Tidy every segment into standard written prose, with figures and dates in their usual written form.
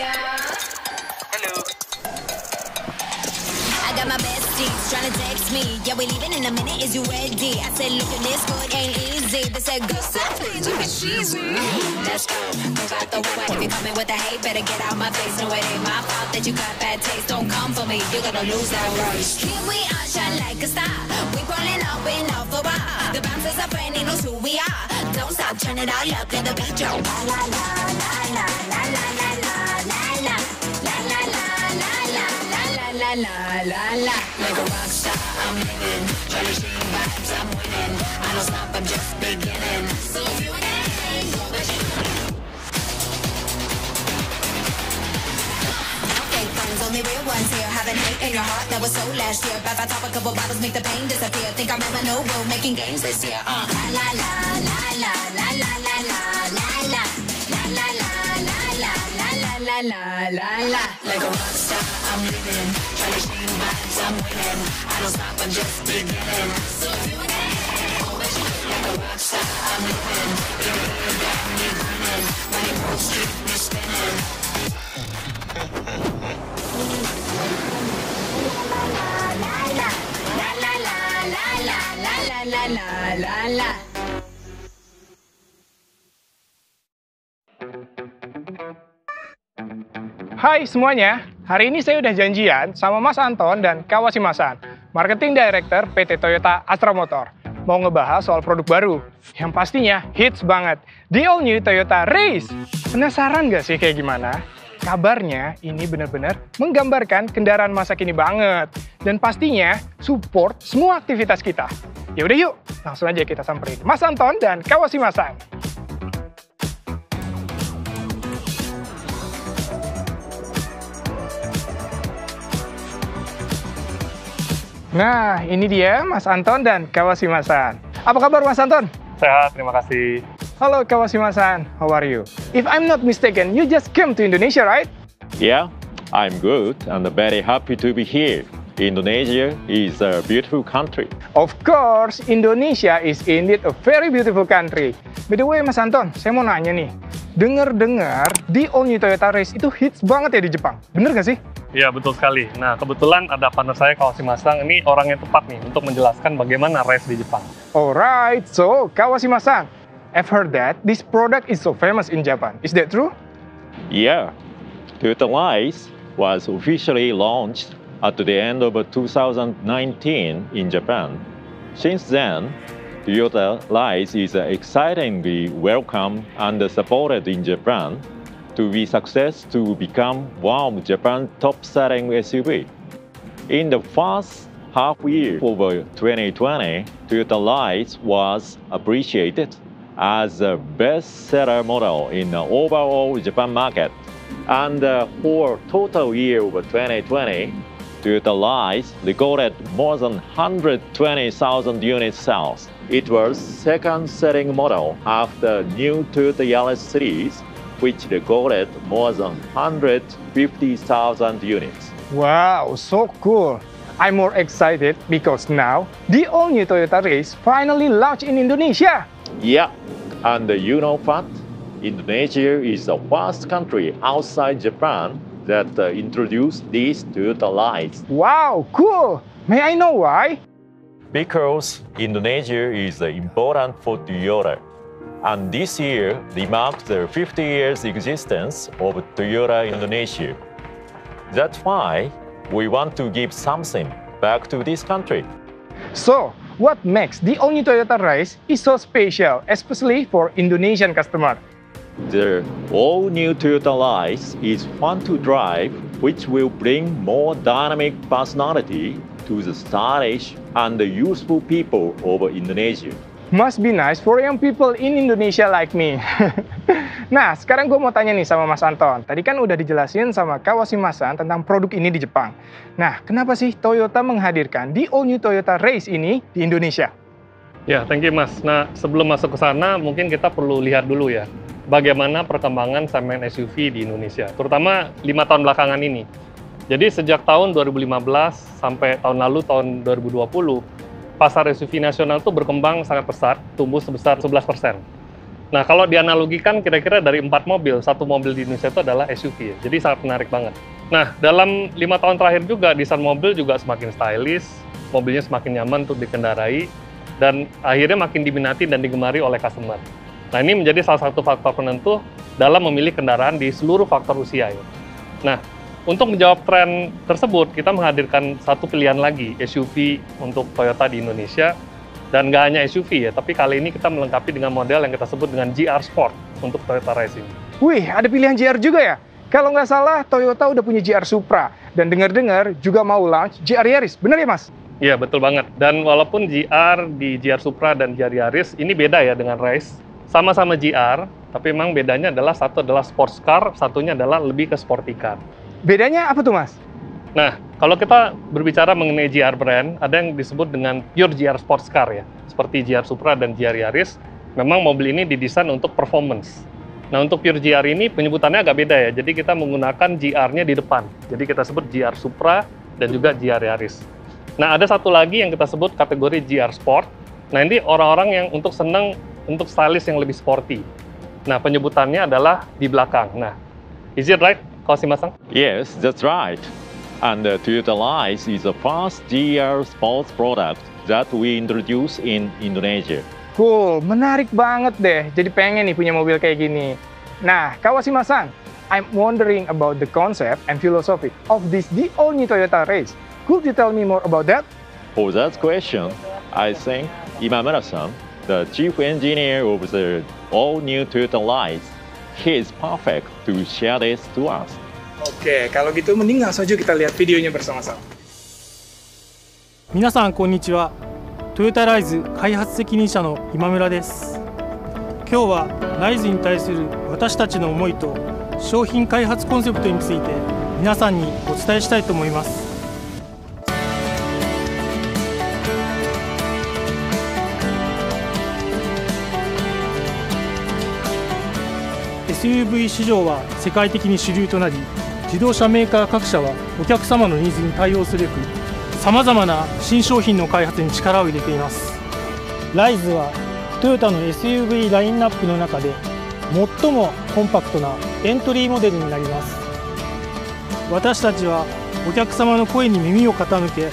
Hello. I got my besties trying to text me. Yeah, we leaving in a minute. Is you ready? I said, look at this good, ain't easy. They said, go stop, please, you get cheesy. Let's go. Move out the way. If you coming with the hate, better get out my face. No, it ain't my fault that you got bad taste. Don't come for me. You're gonna lose that race. Here we are, shine like a star. We rolling up, been off for a while. The bouncers are friendly, knows who we are. Don't stop, turn it all up, let the beat drop. La la la la la la la la la la la la la la la la. Like a rock star, I'm living. Try to change vibes, I'm winning. I don't stop, I'm just beginning. So if you ain't go the fake friends, only real ones here. Having hate in your heart, that was so last year. But if I top a couple bottles, make the pain disappear. Think I'm in no world, making games this year. La la la la la la la la la la la la la la la la la. Like a rock star, I'm living. Try to change vibes, I'm winning. I don't stop, I'm just beginning. So if you ain't like a rock star, I'm living. You got me running. Money won't keep me spinning. La la la la la la la la la la la. Hai semuanya, hari ini saya udah janjian sama Mas Anton dan Kawashimasan, Marketing Director PT Toyota Astra Motor. Mau ngebahas soal produk baru, yang pastinya hits banget, the all new Toyota Race. Penasaran gak sih kayak gimana? Kabarnya ini benar-benar menggambarkan kendaraan masa kini banget. Dan pastinya support semua aktivitas kita. Ya udah yuk, langsung aja kita samperin Mas Anton dan Kawashimasan. Nah, ini dia Mas Anton dan Kawashimasan. Apa kabar Mas Anton? Sehat, terima kasih. Halo Kawashimasan, how are you? If I'm not mistaken, you just came to Indonesia, right? Yeah, I'm good and very happy to be here. Indonesia is a beautiful country. Of course, Indonesia is indeed a very beautiful country. By the way, Mas Anton, saya mau nanya nih. Dengar-dengar, di All New Toyota Race itu hits banget ya di Jepang. Bener gak sih? Iya, betul sekali. Nah, kebetulan ada partner saya, Kawashimasan. Ini orang yang tepat nih untuk menjelaskan bagaimana race di Jepang. Alright, so Kawashimasan, I've heard that this product is so famous in Japan. Is that true? Yeah, Toyota Race was officially launched at the end of 2019 in Japan. Since then, Toyota Race is excitingly welcomed and supported in Japan to be success to become one of Japan's top-selling SUV. In the first half year of 2020, Toyota Race was appreciated as the best-seller model in the overall Japan market. And for total year of 2020, Toyota Race recorded more than 120,000 unit sales. It was second-selling model after new Toyota Yaris series, which recorded more than 150,000 units. Wow, so cool. I'm more excited because now the all-new Toyota Race finally launched in Indonesia. Yeah, and you know what? Indonesia is the first country outside Japan that introduced this Toyota Race. Wow, cool. May I know why? Because Indonesia is important for Toyota. And this year remarks the 50 years existence of Toyota Indonesia. That's why we want to give something back to this country. So, what makes the all-new Toyota Race is so special, especially for Indonesian customer? The all-new Toyota Race is fun to drive, which will bring more dynamic personality to the stylish and the useful people of Indonesia. Must be nice for young people in Indonesia like me. Nah, sekarang gue mau tanya nih sama Mas Anton. Tadi kan udah dijelasin sama Kawashimasan tentang produk ini di Jepang. Nah, kenapa sih Toyota menghadirkan di All New Toyota Race ini di Indonesia? Ya, thank you Mas. Nah, sebelum masuk ke sana, mungkin kita perlu lihat dulu ya, bagaimana perkembangan segmen SUV di Indonesia, terutama 5 tahun belakangan ini. Jadi sejak tahun 2015 sampai tahun lalu, tahun 2020, pasar SUV nasional itu berkembang sangat pesat, tumbuh sebesar 11%. Nah, kalau dianalogikan kira-kira dari 4 mobil, 1 mobil di Indonesia itu adalah SUV ya. Jadi sangat menarik banget. Nah, dalam 5 tahun terakhir juga desain mobil juga semakin stylish, mobilnya semakin nyaman untuk dikendarai, dan akhirnya makin diminati dan digemari oleh customer. Nah, ini menjadi salah satu faktor penentu dalam memilih kendaraan di seluruh faktor usia ya. Nah, untuk menjawab tren tersebut, kita menghadirkan satu pilihan lagi SUV untuk Toyota di Indonesia. Dan nggak hanya SUV ya, tapi kali ini kita melengkapi dengan model yang kita sebut dengan GR Sport untuk Toyota Racing. Wih, ada pilihan GR juga ya? Kalau nggak salah, Toyota udah punya GR Supra. Dan dengar-dengar juga mau launch GR Yaris. Bener ya, Mas? Iya, betul banget. Dan walaupun GR di GR Supra dan GR Yaris, ini beda ya dengan Race. Sama-sama GR, tapi memang bedanya adalah satu adalah sports car, satunya adalah lebih ke sporty car. Bedanya apa tuh, Mas? Nah, kalau kita berbicara mengenai GR brand, ada yang disebut dengan pure GR sports car ya, seperti GR Supra dan GR Yaris. Memang mobil ini didesain untuk performance. Nah, untuk pure GR ini penyebutannya agak beda ya, jadi kita menggunakan GR-nya di depan. Jadi kita sebut GR Supra dan juga GR Yaris. Nah, ada satu lagi yang kita sebut kategori GR Sport. Nah, ini orang-orang yang untuk senang untuk stylish yang lebih sporty. Nah, penyebutannya adalah di belakang. Nah, is it right, Kawashimasang? Yes, that's right. And the Toyota Light is the first GR sports product that we introduced in Indonesia. Cool, menarik banget deh. Jadi pengen nih punya mobil kayak gini. Nah, Kawashimasang, I'm wondering about the concept and philosophy of this the all-new Toyota Race. Could you tell me more about that? For that question, I think Imamura-san, the chief engineer of the all-new Toyota Light, he is perfect to share this to us. Oke, kalau gitu mending langsung aja kita lihat videonya bersama-sama. 皆さんこんにちは。トヨタライズ開発責任者の今村です。今日はライズに対する私たちの思いと商品開発コンセプトについて皆さんにお伝えしたいと思います。SUV 市場は世界的に主流となり、自動車メーカー各社はお客様のニーズに対応すべくさまざまな新商品の開発に力を入れています。ライズはトヨタの SUV ラインナップの中で最もコンパクトなエントリーモデルになります。私たちはお客様の声に耳を傾け、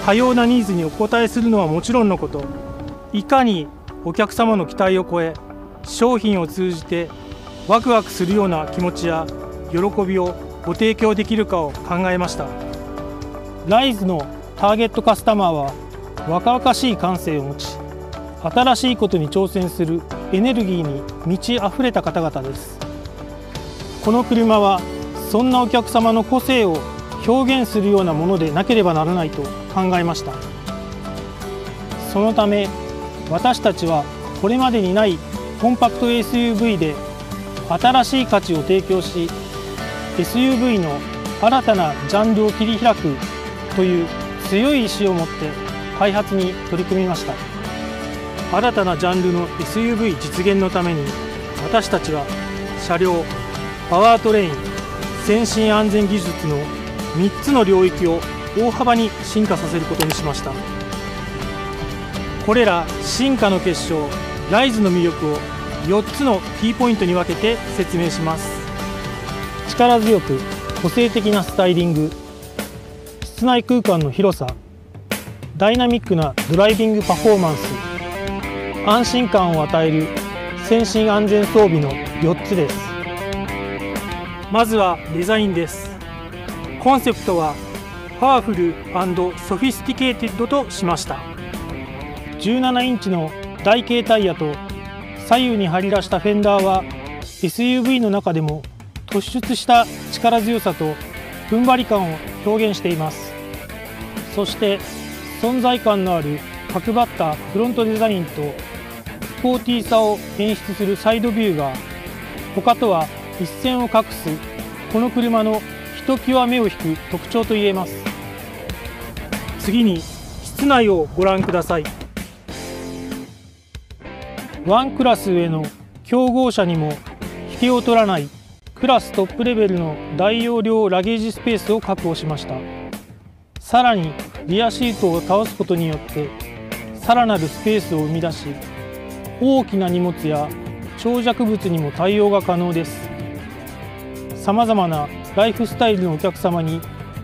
多様なニーズにお応えするのはもちろんのこと、いかにお客様の期待を超え商品を通じてワクワクするような気持ちや喜びをご提供できるかを考えました。ライズのターゲットカスタマーは若々しい感性を持ち、新しいことに挑戦するエネルギーに満ち溢れた方々です。この車はそんなお客様の個性を表現するようなものでなければならないと考えました。そのため私たちはこれまでにないコンパクト SUV で新しい価値を提供し、 SUV の新たなジャンルを切り開くという強い意志を持って開発に取り組みました。新たなジャンルの SUV 実現のために私たちは車両、パワートレイン、先進安全技術の3つの領域を大幅に進化させることにしました。これら進化の結晶ライズの魅力を4つのキーポイントに分けて説明します。力強く個性的なスタイリング、室内空間の広さ、ダイナミックなドライビングパフォーマンス、安心感を与える先進安全装備の4つです。まずはデザインです。コンセプトはパワフル&ソフィスティケーテッドとしました。17インチの台形タイヤと左右に張り出したフェンダーは SUV の中でも突出した力強さと踏ん張り感を表現しています。そして存在感のある角張ったフロントデザインとスポーティーさを演出するサイドビューが他とは一線を画すこの車のひときわ目を引く特徴といえます。次に室内をご覧ください。ワンクラス上の競合車にも引けを取らないクラストップレベルの大容量ラゲージスペースを確保しました。さらにリアシートを倒すことによってさらなるスペースを生み出し、大きな荷物や長尺物にも対応が可能です。さまざまなライフスタイルのお客様に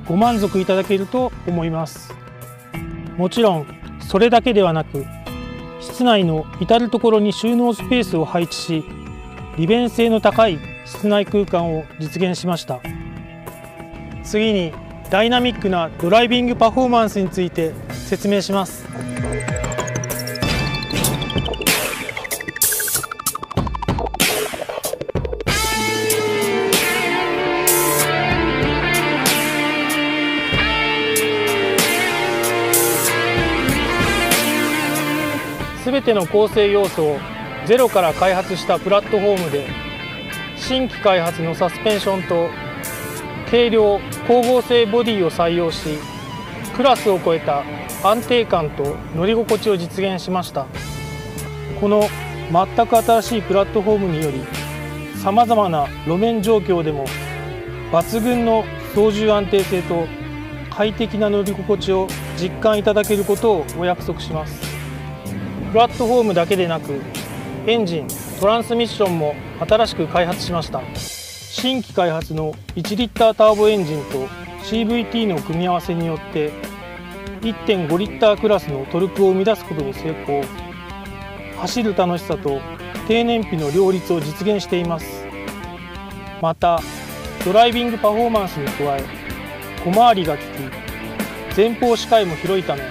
ご満足いただけると思います。もちろんそれだけではなく、室内の至る所に収納スペースを配置し、利便性の高い室内空間を実現しました。次にダイナミックなドライビングパフォーマンスについて説明します。すべての構成要素をゼロから開発したプラットフォームで、新規開発のサスペンションと軽量光合成ボディを採用し、クラスを超えた安定感と乗り心地を実現しました。この全く新しいプラットフォームにより、さまざまな路面状況でも抜群の操縦安定性と快適な乗り心地を実感いただけることをお約束します。プラットフォームだけでなく、エンジン、トランスミッションも新しく開発しました。新規開発の1リッターターボエンジンと CVT の組み合わせによって 1.5 リッタークラスのトルクを生み出すことに成功。走る楽しさと低燃費の両立を実現しています。またドライビングパフォーマンスに加え、小回りが利き、前方視界も広いため、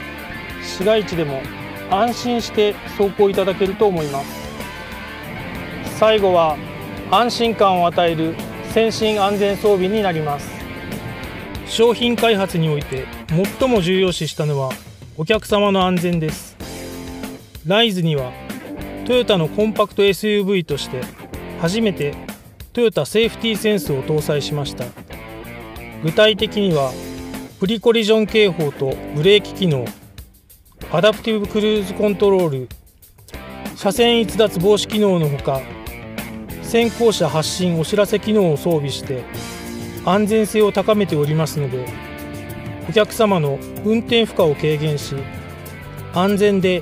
市街地でも安心して走行いただけると思います。最後は安心感を与える先進安全装備になります。商品開発において最も重要視したのはお客様の安全です。ライズにはトヨタのコンパクト SUV として初めてトヨタセーフティーセンスを搭載しました。具体的にはプリコリジョン警報とブレーキ機能、アダプティブクルーズコントロール、車線逸脱防止機能のほか、先行車発進お知らせ機能を装備して安全性を高めておりますので、お客様の運転負荷を軽減し、安全で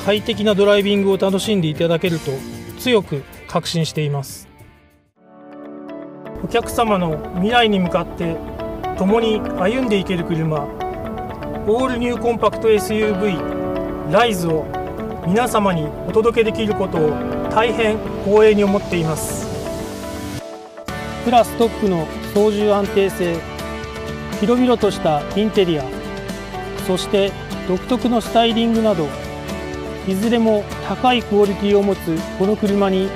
快適なドライビングを楽しんでいただけると強く確信しています。お客様の未来に向かって共に歩んでいける車、オールニューコンパクト SUV ライズを皆様にお届けできることを大変光栄に思っています。クラストップの操縦安定性、広々としたインテリア、そして独特のスタイリングなど、いずれも高いクオリティを持つこの車に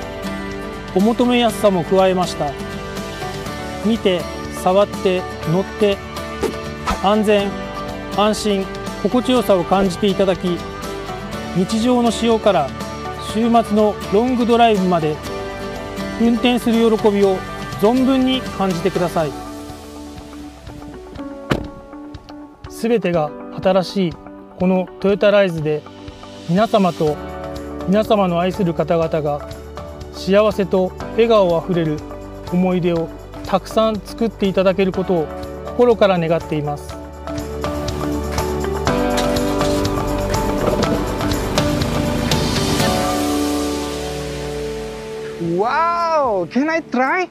お求めやすさも加えました。見て、触って、乗って安全、安心、心地よさを感じていただき、日常の使用から週末のロングドライブまで運転する喜びを存分に感じてください。すべてが新しいこのトヨタライズで、皆様と皆様の愛する方々が幸せと笑顔あふれる思い出をたくさん作っていただけることを心から願っています。Wow, can I try?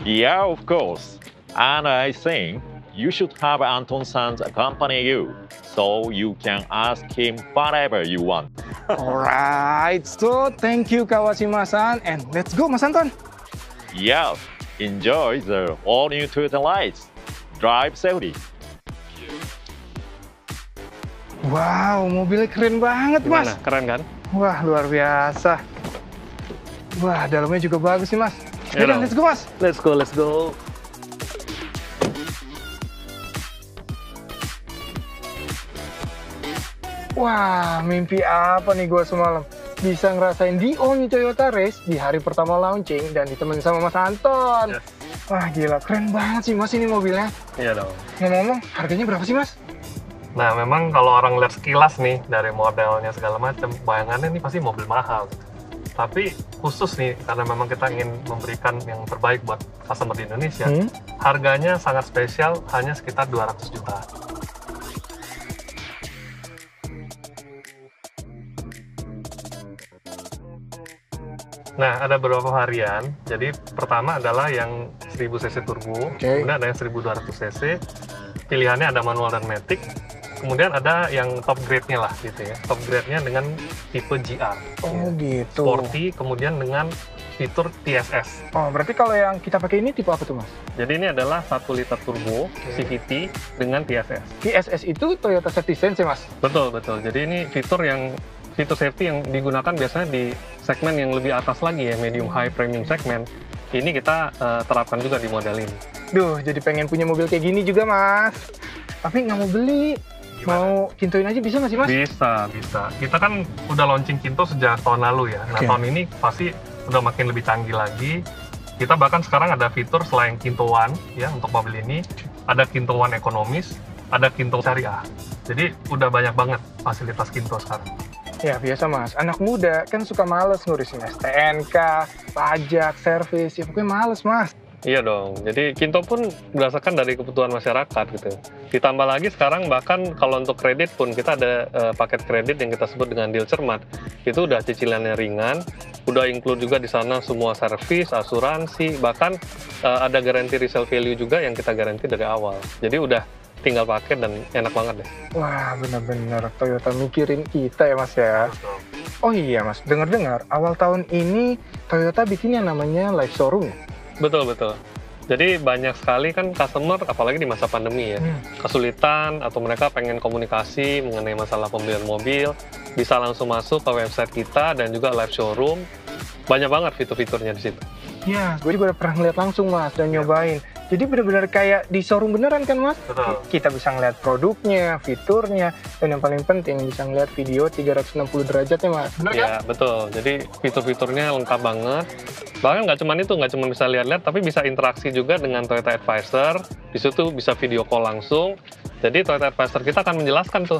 Yeah, of course. And I think you should have Anton-san accompany you, so you can ask him whatever you want. Alright, so thank you Kawashima-san, and let's go Mas Anton. Yeah, enjoy the all-new Toyota Lights. Drive safely. Wow, mobilnya keren banget Mas. Gimana? Keren kan? Wah, luar biasa. Wah, dalamnya juga bagus nih Mas. Yaudah, let's go Mas. Let's go, let's go. Wah, mimpi apa nih gua semalam? Bisa ngerasain di All New Toyota Race di hari pertama launching dan ditemenin sama Mas Anton. Yes. Wah, gila, keren banget sih Mas ini mobilnya. Iya dong. Ngomong-ngomong, harganya berapa sih Mas? Nah, memang kalau orang lihat sekilas nih dari modelnya segala macam, bayangannya ini pasti mobil mahal. Tapi khusus nih, karena memang kita ingin memberikan yang terbaik buat customer di Indonesia, harganya sangat spesial, hanya sekitar 200 juta. Nah, ada beberapa varian. Jadi pertama adalah yang 1000 cc turbo, kemudian ada yang 1200 cc. Pilihannya ada manual dan matic. Kemudian ada yang top grade-nya lah gitu ya. Top grade-nya dengan tipe GR. Oh gitu. Sporty, kemudian dengan fitur TSS. Oh, berarti kalau yang kita pakai ini tipe apa tuh, Mas? Jadi ini adalah 1 liter turbo CVT dengan TSS. TSS itu Toyota Safety Sense ya, Mas? Betul, betul. Jadi ini fitur safety yang digunakan biasanya di segmen yang lebih atas lagi ya, medium high premium segmen. Ini kita terapkan juga di model ini. Duh, jadi pengen punya mobil kayak gini juga, Mas. Tapi nggak mau beli. Gimana? Mau kintoin aja bisa nggak sih, Mas? Bisa. Kita kan udah launching Kinto sejak tahun lalu ya. Nah, tahun ini pasti udah makin lebih canggih lagi. Kita bahkan sekarang ada fitur selain Kinto One ya untuk mobil ini, ada Kinto One ekonomis, ada Kinto syariah. Jadi udah banyak banget fasilitas Kinto sekarang. Ya, biasa, Mas. Anak muda kan suka males ngurusin STNK, pajak, servis. Ya, pokoknya males, Mas. Iya dong, jadi Kinto pun berdasarkan dari kebutuhan masyarakat gitu. Ditambah lagi sekarang bahkan kalau untuk kredit pun kita ada paket kredit yang kita sebut dengan deal cermat. Itu udah cicilannya ringan, udah include juga di sana semua servis, asuransi, bahkan ada garansi resale value juga yang kita garansi dari awal. Jadi udah tinggal pakai dan enak banget deh. Wah, bener-bener Toyota mikirin kita ya, Mas ya. Oh iya, Mas, dengar-dengar awal tahun ini Toyota bikin yang namanya live showroom ya? Betul. Jadi banyak sekali kan customer, apalagi di masa pandemi ya, kesulitan atau mereka pengen komunikasi mengenai masalah pembelian mobil, bisa langsung masuk ke website kita dan juga live showroom. Banyak banget fitur-fiturnya di situ. Ya, gue juga udah pernah ngeliat langsung, Mas, dan nyobain. Jadi bener-bener kayak di showroom beneran kan, Mas? Betul. Kita bisa ngeliat produknya, fiturnya, dan yang paling penting bisa ngeliat video 360 derajat ya, Mas? Bener kan? Ya, betul. Jadi fitur-fiturnya lengkap banget. Bahkan nggak cuma bisa lihat-lihat, tapi bisa interaksi juga dengan Toyota Advisor. Di situ bisa video call langsung. Jadi Toyota Advisor kita akan menjelaskan tuh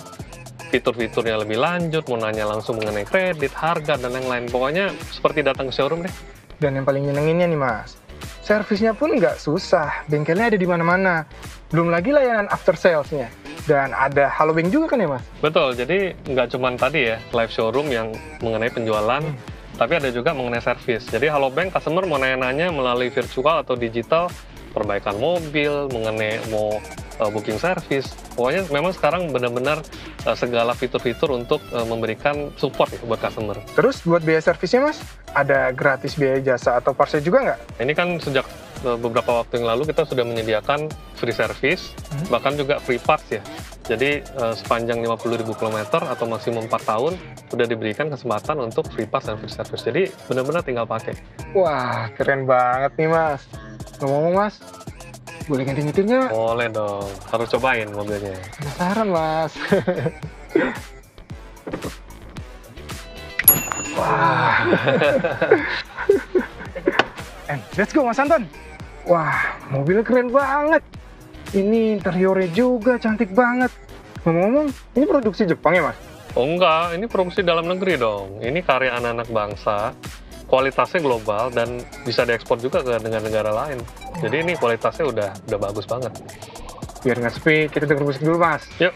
fitur-fiturnya lebih lanjut, mau nanya langsung mengenai kredit, harga, dan lain-lain. Pokoknya seperti datang ke showroom deh. Dan yang paling nyenenginnya nih, Mas, servisnya pun nggak susah, bengkelnya ada di mana-mana. Belum lagi layanan after sales-nya. Dan ada halobank juga kan ya, Mas? Betul, jadi nggak cuma tadi ya, live showroom yang mengenai penjualan, tapi ada juga mengenai servis. Jadi halobank customer mau nanya-nanya melalui virtual atau digital, perbaikan mobil, mengenai mau booking service. Pokoknya memang sekarang benar-benar segala fitur-fitur untuk memberikan support ya buat customer. Terus buat biaya servisnya, Mas, ada gratis biaya jasa atau parcel juga nggak? Ini kan sejak beberapa waktu yang lalu kita sudah menyediakan free service, bahkan juga free parts ya. Jadi sepanjang 50.000 km atau maksimum 4 tahun sudah diberikan kesempatan untuk free parts dan free service. Jadi benar-benar tinggal pakai. Wah, keren banget nih, Mas. Ngomong-ngomong, Mas, boleh ganti nyetir nggak? Boleh dong, harus cobain mobilnya. Penasaran, Mas. Wah. Let's go, Mas Anton. Wah, mobilnya keren banget. Ini interiornya juga cantik banget. Ngomong-ngomong, ini produksi Jepang ya, Mas? Oh enggak, ini produksi dalam negeri dong. Ini karya anak-anak bangsa, kualitasnya global dan bisa diekspor juga ke negara-negara lain. Jadi ini kualitasnya udah bagus banget. Biar nggak sepi, kita denger musik dulu, Mas. Yuk.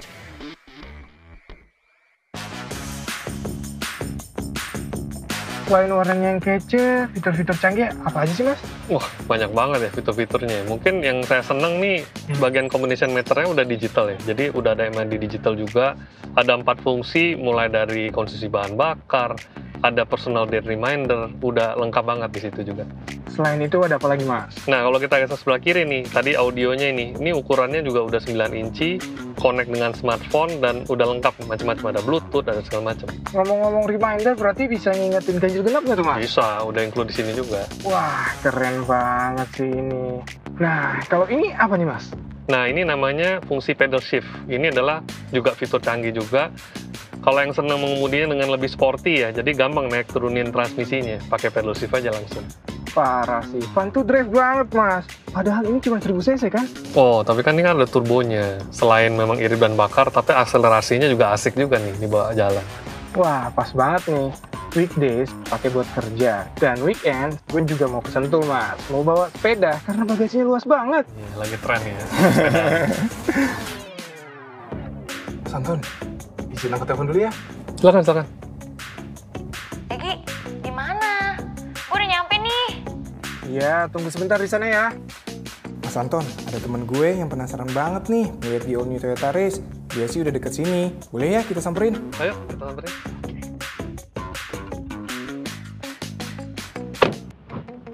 Selain warnanya yang kece, fitur-fitur canggih apa aja sih, Mas? Wah, banyak banget ya fitur-fiturnya. Mungkin yang saya seneng nih, bagian combination meternya udah digital ya. Jadi udah ada MID digital juga. Ada 4 fungsi, mulai dari konsumsi bahan bakar, ada personal date reminder, udah lengkap banget di situ juga. Selain itu ada apa lagi, Mas? Nah, kalau kita geser sebelah kiri nih, tadi audionya ini ukurannya juga udah 9 inci, connect dengan smartphone, dan udah lengkap macam-macam, ada Bluetooth, ada segala macam. Ngomong-ngomong reminder, berarti bisa ngingetin ganjil genap nggak tuh, Mas? Bisa, udah include di sini juga. Wah, keren banget sih ini. Nah, kalau ini apa nih, Mas? Nah, ini namanya fungsi pedal shift. Ini adalah juga fitur canggih juga. Kalau yang senang mengemudinya dengan lebih sporty ya, jadi gampang naik turunin transmisinya, pakai pedal shift aja langsung. Parah sih, fun to drive banget, Mas. Padahal ini cuma 1000 cc kan? Oh, tapi kan ini kan ada turbonya. Selain memang irit dan bakar, tapi akselerasinya juga asik juga nih dibawa jalan. Wah, pas banget nih. Weekdays pakai buat kerja, dan weekend gue juga mau ke Sentul, Mas. Mau bawa sepeda karena bagasinya luas banget. Lagi tren ya. Santon, izin angkat telepon dulu ya. Silakan. Egi, di mana? Gue Iya, tunggu sebentar di sana ya. Mas Anton, ada temen gue yang penasaran banget nih melihat di All New Toyota Race. Dia sih udah deket sini. Boleh ya kita samperin? Ayo, kita samperin.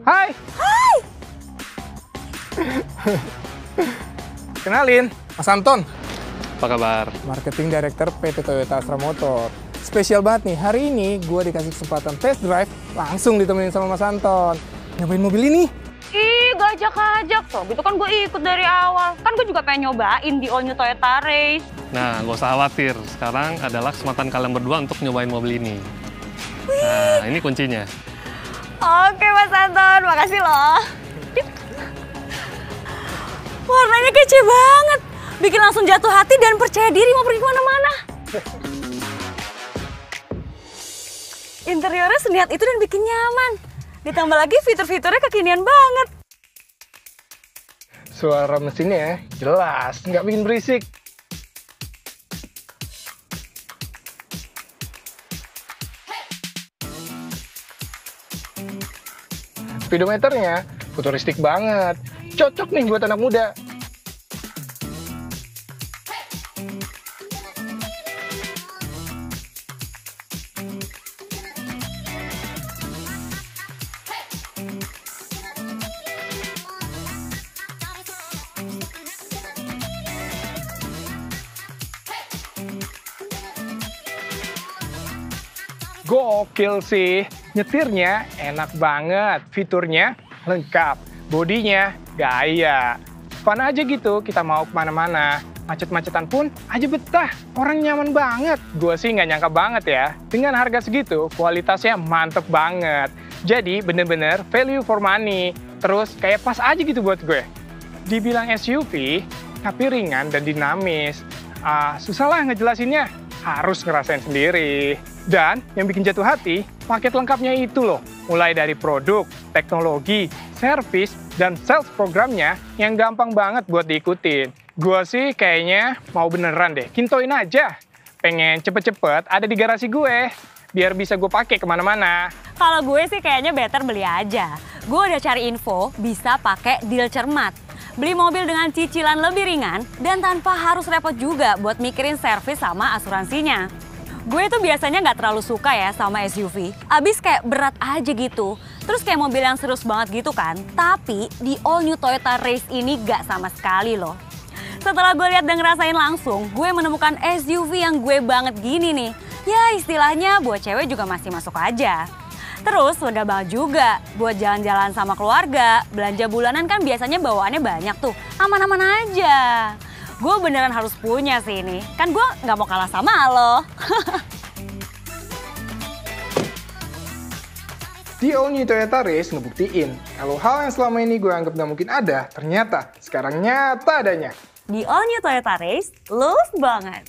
Hai. Hai. Kenalin, Mas Anton, Apa kabar? Marketing Director PT Toyota Astra Motor. Spesial banget nih, hari ini gue dikasih kesempatan test drive, langsung ditemenin sama Mas Anton. Nyobain mobil ini. Ih, gak ajak-ajak tuh. Gitu kan gue ikut dari awal. Kan gue juga pengen nyobain di All New Toyota Race. Nah, gak usah khawatir. Sekarang adalah kesempatan kalian berdua untuk nyobain mobil ini. Nah, ini kuncinya. Oke, Mas Anton. Makasih loh. Warnanya kece banget. Bikin langsung jatuh hati dan percaya diri mau pergi kemana-mana. Interiornya seniat itu dan bikin nyaman. Ditambah lagi fitur-fiturnya kekinian banget. suara mesinnya jelas, nggak bikin berisik. Speedometernya futuristik banget, cocok nih buat anak muda. Gokil sih, nyetirnya enak banget, fiturnya lengkap, bodinya gaya. Fun aja gitu, kita mau kemana-mana. Macet-macetan pun aja betah, orang nyaman banget. Gue sih nggak nyangka banget ya, dengan harga segitu kualitasnya mantep banget. Jadi bener-bener value for money, terus kayak pas aja gitu buat gue. Dibilang SUV, tapi ringan dan dinamis. Susah lah ngejelasinnya, harus ngerasain sendiri. Dan yang bikin jatuh hati, paket lengkapnya itu loh. Mulai dari produk, teknologi, servis, dan sales programnya yang gampang banget buat diikutin. Gua sih kayaknya mau beneran deh, kintoin aja. Pengen cepet-cepet ada di garasi gue, biar bisa gue pakai kemana-mana. Kalau gue sih kayaknya better beli aja. Gue udah cari info, bisa pakai deal cermat. Beli mobil dengan cicilan lebih ringan dan tanpa harus repot juga buat mikirin servis sama asuransinya. Gue tuh biasanya nggak terlalu suka ya sama SUV. Abis kayak berat aja gitu. Terus kayak mobil yang serius banget gitu kan. Tapi di All New Toyota Race ini nggak sama sekali loh. Setelah gue lihat dan ngerasain langsung, gue menemukan SUV yang gue banget gini nih. Ya istilahnya buat cewek juga masih masuk aja. Terus udah banget juga buat jalan-jalan sama keluarga. Belanja bulanan kan biasanya bawaannya banyak tuh. Aman-aman aja. Gue beneran harus punya sih ini. Kan gue nggak mau kalah sama lo. Di All New Toyota Race ngebuktiin kalau hal yang selama ini gue anggap nggak mungkin ada, ternyata sekarang nyata adanya. Di All New Toyota Race, lulus banget.